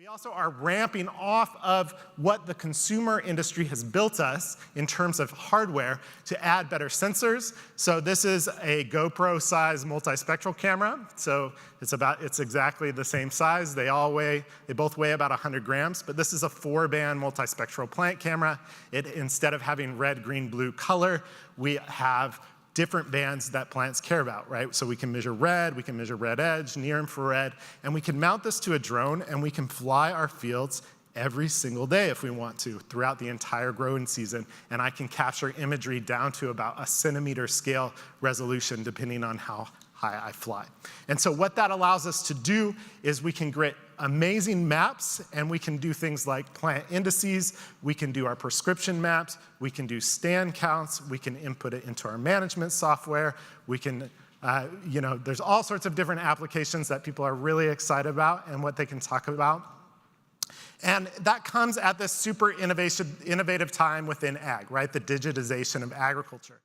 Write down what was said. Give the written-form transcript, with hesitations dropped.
We also are ramping off of what the consumer industry has built us in terms of hardware to add better sensors. So this is a GoPro-size multispectral camera. So it's exactly the same size. They both weigh about 100 grams, but this is a 4-band multispectral plant camera. Instead of having red, green, blue color, we have different bands that plants care about, right? So we can measure red edge, near infrared, and we can mount this to a drone and we can fly our fields every single day if we want to, throughout the entire growing season. And I can capture imagery down to about a centimeter scale resolution depending on how high I fly. And so what that allows us to do is we can create amazing maps, and we can do things like plant indices, we can do our prescription maps, we can do stand counts, we can input it into our management software, we can, there's all sorts of different applications that people are really excited about and what they can talk about. And that comes at this super innovative time within ag, right? The digitization of agriculture.